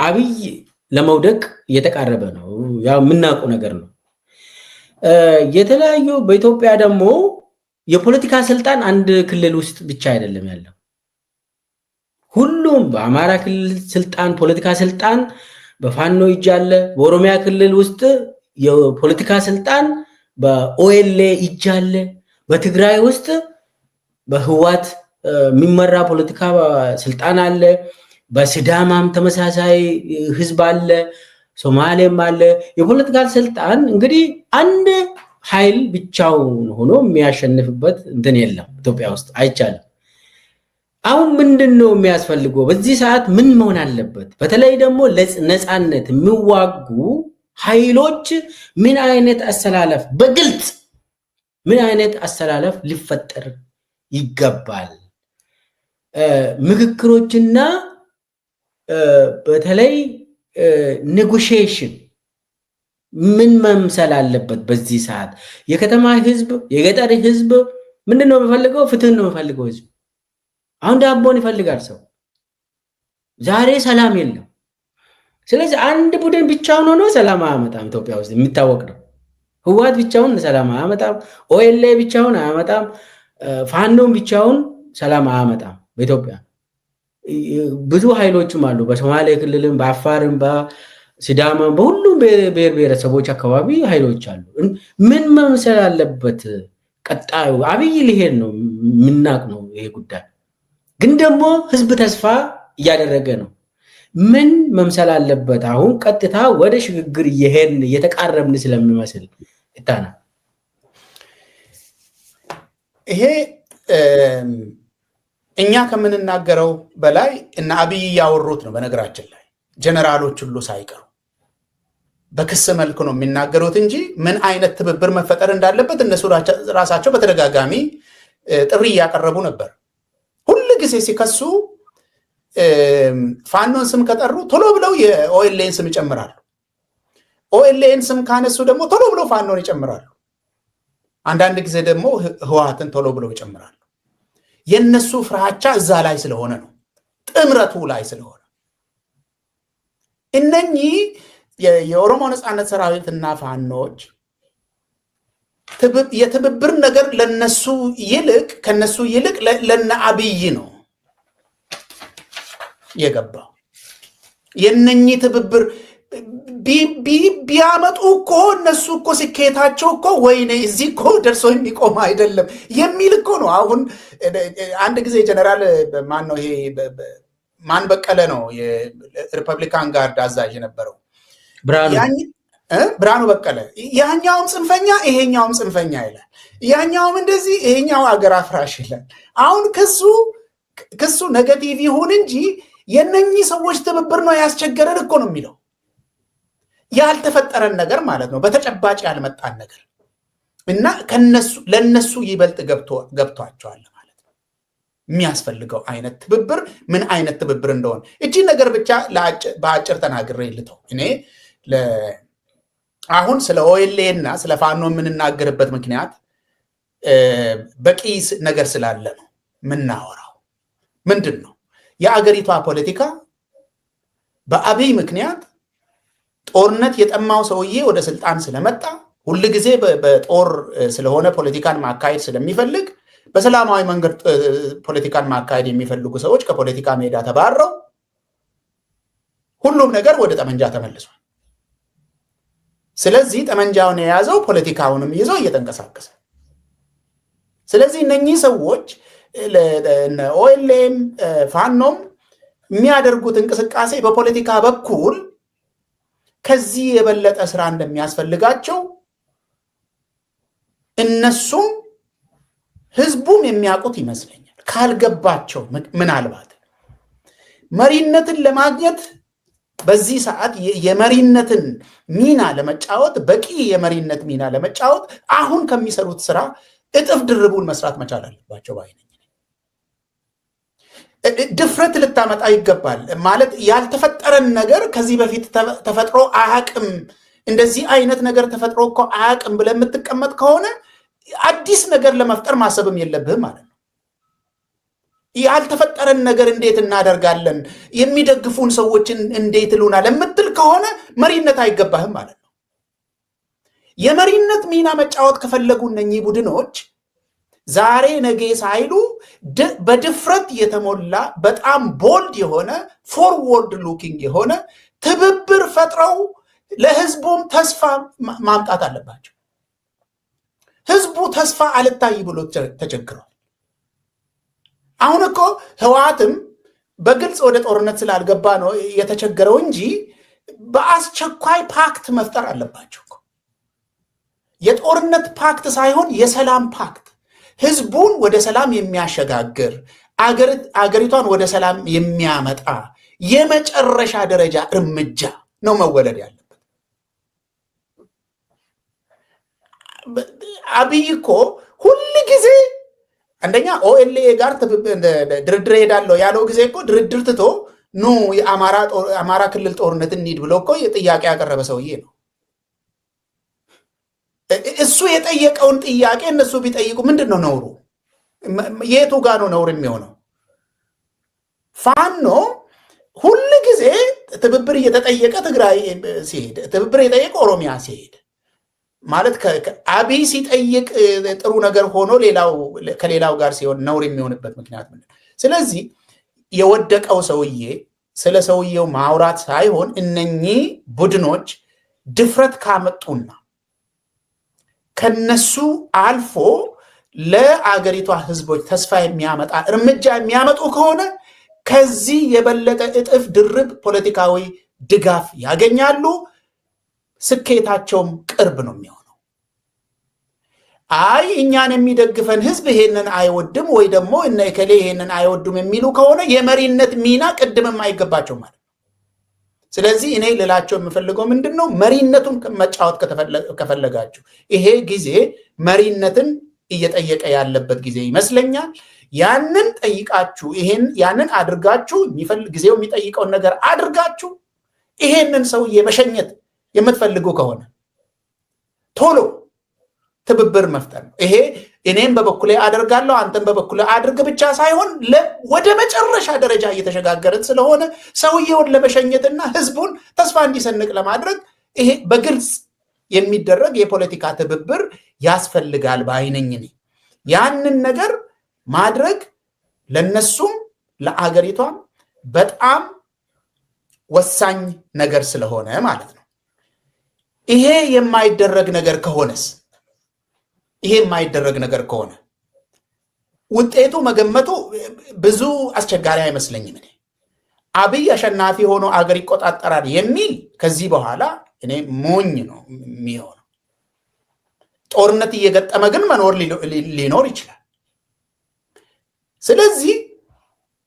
አብይ ለመውደቅ እየተቃረበ ነው። ያው የምናውቀው ነገር ነው። የተለያዩ በኢትዮጵያ ደግሞ የፖለቲካ ስልጣን አንድ ክልል ውስጥ ብቻ አይደለም ያለው። ሁሉም በአማራ ክልል ስልጣን ፖለቲካ ስልጣን በፋኖ እጅ አለ። በኦሮሚያ ክልል ውስጥ የፖለቲካ ስልጣን በኦኤልኤ እጅ አለ። በትግራይ ውስጥ በህዋት የሚመራ ፖለቲካ ስልጣን አለ። በሲዳማም ተመሳሳይ ህዝብ አለ። ሶማሌም አለ። የፖለቲካ ስልጣን እንግዲህ አንድ ኃይል ብቻውን ሆኖ የሚያሸንፍበት እንትን የለም ኢትዮጵያ ውስጥ አይቻልም። አሁን ምንድነው የሚያስፈልገው? በዚህ ሰዓት ምን መሆን አለበት? በተለይ ደግሞ ለነፃነት የሚዋጉ ኃይሎች ምን አይነት አሰላለፍ በግልጽ ምን አይነት አሰላለፍ ሊፈጠር ይገባል? ምክክሮችና በተለይ ኔጎሺዬሽን ምን መምሰል አለበት? በዚህ ሰዓት የከተማ ህዝብ የገጠር ህዝብ ምንድነው የሚፈልገው? ፍትህ ነው የሚፈልገው ህዝብ። አሁን ዳቦን ይፈልጋል ሰው። ዛሬ ሰላም የለም። ስለዚህ አንድ ቡድን ብቻውን ሆኖ ሰላም አያመጣም። ኢትዮጵያ ውስጥ የሚታወቅ ነው። ህወሓት ብቻውን ሰላም አያመጣም። ኦኤልኤ ብቻውን አያመጣም። ፋኖም ብቻውን ሰላም አያመጣም። በኢትዮጵያ ብዙ ኃይሎችም አሉ። በሶማሌ ክልልም፣ በአፋርም፣ በሲዳማም በሁሉም ብሔር ብሔረሰቦች አካባቢ ኃይሎች አሉ። ምን መምሰል አለበት? ቀጣዩ አብይ ሊሄድ ነው የምናቅ ነው ይሄ ጉዳይ። ግን ደግሞ ህዝብ ተስፋ እያደረገ ነው። ምን መምሰል አለበት? አሁን ቀጥታ ወደ ሽግግር እየሄድን እየተቃረብን ስለሚመስል እታና ይሄ እኛ ከምንናገረው በላይ እና አብይ ያወሩት ነው። በነገራችን ላይ ጀነራሎች ሁሉ ሳይቀሩ በክስ መልኩ ነው የሚናገሩት እንጂ ምን አይነት ትብብር መፈጠር እንዳለበት እነሱ ራሳቸው በተደጋጋሚ ጥሪ እያቀረቡ ነበር። ሁሉ ጊዜ ሲከሱ ፋኖን ስም ከጠሩ ቶሎ ብለው የኦኤልኤን ስም ይጨምራሉ። ኦኤልኤን ስም ካነሱ ደግሞ ቶሎ ብለው ፋኖን ይጨምራሉ። አንዳንድ ጊዜ ደግሞ ህወሓትን ቶሎ ብለው ይጨምራሉ። የነሱ ፍራቻ እዛ ላይ ስለሆነ ነው፣ ጥምረቱ ላይ ስለሆነ። እነኚህ የኦሮሞ ነፃነት ሰራዊትና ፋኖች የትብብር ነገር ለነሱ ይልቅ ከነሱ ይልቅ ለነ አብይ ነው የገባው። የነኚህ ትብብር ቢያመጡ እኮ እነሱ እኮ ስኬታቸው እኮ ወይኔ እዚህ እኮ ደርሶ የሚቆም አይደለም የሚል እኮ ነው። አሁን አንድ ጊዜ ጀነራል ማን ነው ይሄ ማን በቀለ ነው የሪፐብሊካን ጋርድ አዛዥ የነበረው ብርሃኑ በቀለ። ያኛውም ጽንፈኛ ይሄኛውም ጽንፈኛ ይላል፣ ያኛውም እንደዚህ ይሄኛው አገር አፍራሽ ይላል። አሁን ክሱ ኔጌቲቭ ይሁን እንጂ የነኚህ ሰዎች ትብብር ነው ያስቸገረን እኮ ነው የሚለው። ያልተፈጠረን ነገር ማለት ነው፣ በተጨባጭ ያልመጣን ነገር እና ለነሱ ይበልጥ ገብቷቸዋል ማለት ነው የሚያስፈልገው አይነት ትብብር ምን አይነት ትብብር እንደሆነ። እቺ ነገር ብቻ በአጭር ተናግሬ ልተው። እኔ አሁን ስለ ኦኤልኤ እና ስለ ፋኖ የምንናገርበት ምክንያት በቂ ነገር ስላለ ነው የምናወራው። ምንድን ነው የአገሪቷ ፖለቲካ በአብይ ምክንያት ጦርነት የጠማው ሰውዬ ወደ ስልጣን ስለመጣ ሁሉ ጊዜ በጦር ስለሆነ ፖለቲካን ማካሄድ ስለሚፈልግ በሰላማዊ መንገድ ፖለቲካን ማካሄድ የሚፈልጉ ሰዎች ከፖለቲካ ሜዳ ተባረው ሁሉም ነገር ወደ ጠመንጃ ተመልሷል። ስለዚህ ጠመንጃውን የያዘው ፖለቲካውንም ይዞ እየተንቀሳቀሰ፣ ስለዚህ እነኚህ ሰዎች ኦኤልኤም ፋኖም የሚያደርጉት እንቅስቃሴ በፖለቲካ በኩል ከዚህ የበለጠ ስራ እንደሚያስፈልጋቸው እነሱም ህዝቡም የሚያውቁት ይመስለኛል። ካልገባቸው ምናልባት መሪነትን ለማግኘት በዚህ ሰዓት የመሪነትን ሚና ለመጫወት በቂ የመሪነት ሚና ለመጫወት አሁን ከሚሰሩት ስራ እጥፍ ድርቡን መስራት መቻል አለባቸው ባይ ነኝ። ድፍረት ልታመጣ ይገባል ማለት ያልተፈጠረን ነገር ከዚህ በፊት ተፈጥሮ አያቅም፣ እንደዚህ አይነት ነገር ተፈጥሮ እኮ አያቅም ብለህ የምትቀመጥ ከሆነ አዲስ ነገር ለመፍጠር ማሰብም የለብህም ማለት ነው። ያልተፈጠረን ነገር እንዴት እናደርጋለን? የሚደግፉን ሰዎችን እንዴት ይሉናል የምትል ከሆነ መሪነት አይገባህም ማለት ነው። የመሪነት ሚና መጫወት ከፈለጉ እነኚህ ቡድኖች ዛሬ ነገ ሳይሉ በድፍረት የተሞላ በጣም ቦልድ የሆነ ፎርወርድ ሉኪንግ የሆነ ትብብር ፈጥረው ለህዝቡም ተስፋ ማምጣት አለባቸው። ህዝቡ ተስፋ አልታይ ብሎ ተቸግሯል። አሁን እኮ ህወሓትም በግልጽ ወደ ጦርነት ስላልገባ ነው የተቸገረው እንጂ በአስቸኳይ ፓክት መፍጠር አለባቸው። የጦርነት ፓክት ሳይሆን የሰላም ፓክት፣ ህዝቡን ወደ ሰላም የሚያሸጋግር አገሪቷን ወደ ሰላም የሚያመጣ የመጨረሻ ደረጃ እርምጃ ነው መወለድ ያለበት። አብይ እኮ ሁል ጊዜ አንደኛ ኦኤልኤ ጋር ድርድር ሄዳለሁ ያለው ጊዜ እኮ ድርድር ትቶ ኑ የአማራ ክልል ጦርነት እንሂድ ብሎ እኮ ጥያቄ ያቀረበ ሰውዬ ነው። እሱ የጠየቀውን ጥያቄ እነሱ ቢጠይቁ ምንድን ነው ነውሩ? የቱ ጋር ነው ነውር የሚሆነው? ፋኖ ሁል ጊዜ ትብብር እየተጠየቀ ትግራይ ሲሄድ፣ ትብብር እየጠየቀ ኦሮሚያ ሲሄድ ማለት አብይ ሲጠይቅ ጥሩ ነገር ሆኖ ከሌላው ጋር ሲሆን ነውር የሚሆንበት ምክንያት ምንድን ነው? ስለዚህ የወደቀው ሰውዬ ስለ ሰውየው ማውራት ሳይሆን እነኚህ ቡድኖች ድፍረት ካመጡና ከነሱ አልፎ ለአገሪቷ ህዝቦች ተስፋ የሚያመጣ እርምጃ የሚያመጡ ከሆነ ከዚህ የበለጠ እጥፍ ድርብ ፖለቲካዊ ድጋፍ ያገኛሉ። ስኬታቸውም ቅርብ ነው የሚሆነው። አይ እኛን የሚደግፈን ህዝብ ይሄንን አይወድም ወይ ደግሞ እነ እከሌ ይሄንን አይወዱም የሚሉ ከሆነ የመሪነት ሚና ቅድምም አይገባቸው ማለት ነው። ስለዚህ እኔ ልላቸው የምፈልገው ምንድን ነው፣ መሪነቱን መጫወት ከፈለጋችሁ ይሄ ጊዜ መሪነትን እየጠየቀ ያለበት ጊዜ ይመስለኛል። ያንን ጠይቃችሁ ያንን አድርጋችሁ ጊዜው የሚጠይቀውን ነገር አድርጋችሁ ይሄንን ሰውዬ መሸኘት የምትፈልጉ ከሆነ ቶሎ ትብብር መፍጠር ነው። ይሄ እኔም በበኩሌ አደርጋለሁ አንተም በበኩሌ አድርግ ብቻ ሳይሆን ወደ መጨረሻ ደረጃ እየተሸጋገርን ስለሆነ ሰውየውን ለመሸኘትና ህዝቡን ተስፋ እንዲሰንቅ ለማድረግ ይሄ በግልጽ የሚደረግ የፖለቲካ ትብብር ያስፈልጋል ባይነኝ። ያንን ነገር ማድረግ ለነሱም ለአገሪቷም በጣም ወሳኝ ነገር ስለሆነ ማለት ነው። ይሄ የማይደረግ ነገር ከሆነ ውጤቱ መገመቱ ብዙ አስቸጋሪ አይመስለኝም። እኔ አብይ አሸናፊ ሆኖ አገር ይቆጣጠራል የሚል ከዚህ በኋላ እኔ ሞኝ ነው የሚሆነው። ጦርነት እየገጠመ ግን መኖር ሊኖር ይችላል። ስለዚህ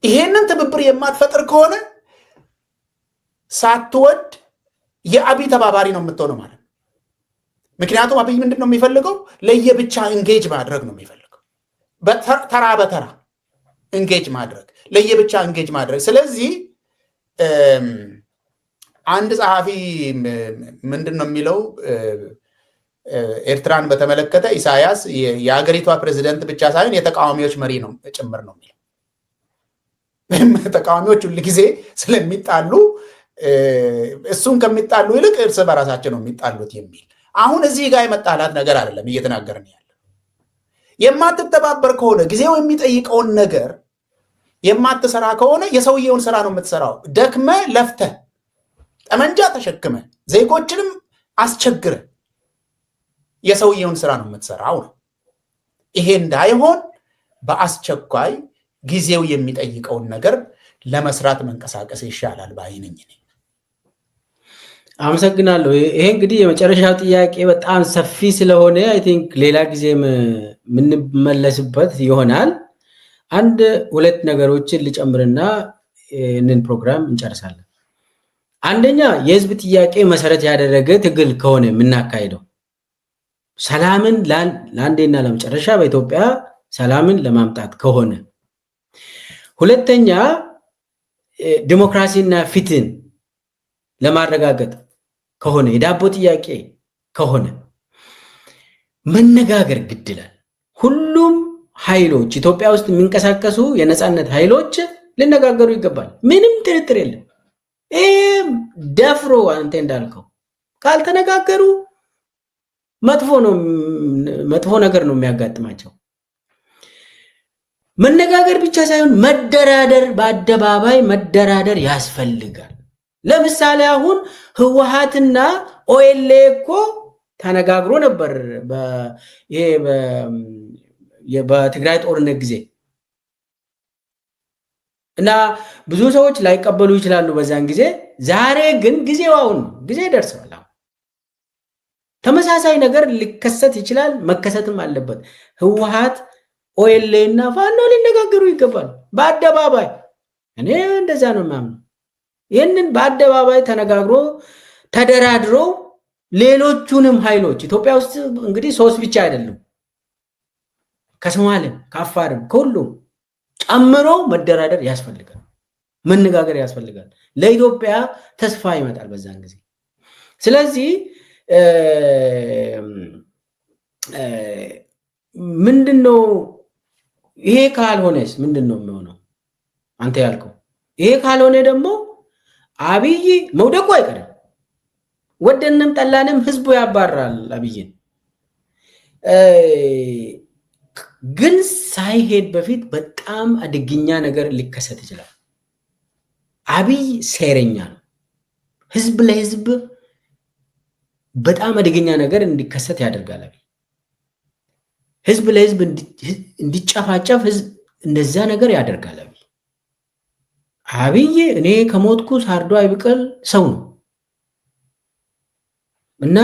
ይሄንን ትብብር የማትፈጥር ከሆነ ሳትወድ የአብይ ተባባሪ ነው የምትሆነው ማለት ነው። ምክንያቱም አብይ ምንድን ነው የሚፈልገው? ለየብቻ እንጌጅ ማድረግ ነው የሚፈልገው። ተራ በተራ እንጌጅ ማድረግ፣ ለየብቻ እንጌጅ ማድረግ። ስለዚህ አንድ ጸሐፊ ምንድን ነው የሚለው ኤርትራን በተመለከተ ኢሳያስ የሀገሪቷ ፕሬዚደንት ብቻ ሳይሆን የተቃዋሚዎች መሪ ነው ጭምር ነው የሚለው። ተቃዋሚዎች ሁል ጊዜ ስለሚጣሉ እሱን ከሚጣሉ ይልቅ እርስ በራሳቸው ነው የሚጣሉት የሚል አሁን እዚህ ጋር የመጣላት ነገር አይደለም እየተናገርን ያለ። የማትተባበር ከሆነ ጊዜው የሚጠይቀውን ነገር የማትሰራ ከሆነ የሰውየውን ስራ ነው የምትሰራው። ደክመ ለፍተ ጠመንጃ ተሸክመ ዜጎችንም አስቸግረ የሰውየውን ስራ ነው የምትሰራው ነው። ይሄ እንዳይሆን በአስቸኳይ ጊዜው የሚጠይቀውን ነገር ለመስራት መንቀሳቀስ ይሻላል ባይነኝ። አመሰግናለሁ። ይሄ እንግዲህ የመጨረሻው ጥያቄ በጣም ሰፊ ስለሆነ አይ ቲንክ ሌላ ጊዜ የምንመለስበት ይሆናል። አንድ ሁለት ነገሮችን ልጨምርና ይህንን ፕሮግራም እንጨርሳለን። አንደኛ የህዝብ ጥያቄ መሰረት ያደረገ ትግል ከሆነ የምናካሄደው ሰላምን ለአንዴና ለመጨረሻ በኢትዮጵያ ሰላምን ለማምጣት ከሆነ፣ ሁለተኛ ዲሞክራሲና ፍትህን ለማረጋገጥ ከሆነ፣ የዳቦ ጥያቄ ከሆነ መነጋገር ግድ ይላል። ሁሉም ኃይሎች ኢትዮጵያ ውስጥ የሚንቀሳቀሱ የነፃነት ኃይሎች ሊነጋገሩ ይገባል። ምንም ጥርጥር የለም። ደፍሮ አንተ እንዳልከው ካልተነጋገሩ መጥፎ ነገር ነው የሚያጋጥማቸው። መነጋገር ብቻ ሳይሆን መደራደር፣ በአደባባይ መደራደር ያስፈልጋል። ለምሳሌ አሁን ህወሓትና ኦኤልኤ እኮ ተነጋግሮ ነበር በትግራይ ጦርነት ጊዜ እና ብዙ ሰዎች ላይቀበሉ ይችላሉ በዛን ጊዜ። ዛሬ ግን ጊዜው አሁን ጊዜ ደርሷል። ተመሳሳይ ነገር ሊከሰት ይችላል፣ መከሰትም አለበት። ህወሓት ኦኤልኤ እና ፋኖ ሊነጋገሩ ይገባል በአደባባይ። እኔ እንደዛ ነው የማምነው። ይህንን በአደባባይ ተነጋግሮ ተደራድሮ ሌሎቹንም ኃይሎች ኢትዮጵያ ውስጥ እንግዲህ 3 ብቻ አይደሉም፣ ከሶማሌም ከአፋርም ከሁሉም ጨምሮ መደራደር ያስፈልጋል፣ መነጋገር ያስፈልጋል። ለኢትዮጵያ ተስፋ ይመጣል በዛን ጊዜ። ስለዚህ ምንድነው ይሄ ካልሆነስ ምንድነው የሚሆነው? አንተ ያልከው ይሄ ካልሆነ ደግሞ አብይ መውደቁ አይቀርም። ወደንም ጠላንም ህዝቡ ያባራል አብይን። ግን ሳይሄድ በፊት በጣም አደገኛ ነገር ሊከሰት ይችላል። አብይ ሴረኛ ነው። ህዝብ ለህዝብ በጣም አደገኛ ነገር እንዲከሰት ያደርጋል። ህዝብ ለህዝብ እንዲጨፋጨፍ እንደዛ ነገር ያደርጋል። አብይ እኔ ከሞትኩ ሳርዶ አይብቀል ሰው ነው እና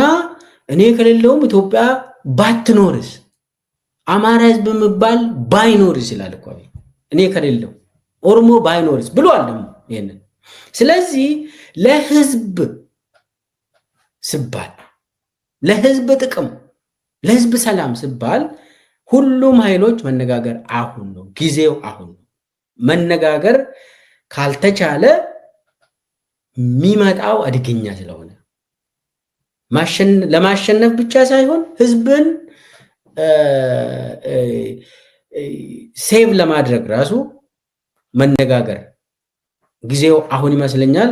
እኔ ከሌለውም ኢትዮጵያ ባትኖርስ፣ አማራ ህዝብ የሚባል ባይኖርስ ይላል እኮ እኔ ከሌለው ኦሮሞ ባይኖርስ ብሏል ደግሞ ይሄንን። ስለዚህ ለህዝብ ሲባል፣ ለህዝብ ጥቅም፣ ለህዝብ ሰላም ሲባል ሁሉም ኃይሎች መነጋገር አሁን ነው፣ ጊዜው አሁን ነው። መነጋገር ካልተቻለ የሚመጣው አደገኛ ስለሆነ ለማሸነፍ ብቻ ሳይሆን ህዝብን ሴቭ ለማድረግ ራሱ መነጋገር ጊዜው አሁን ይመስለኛል።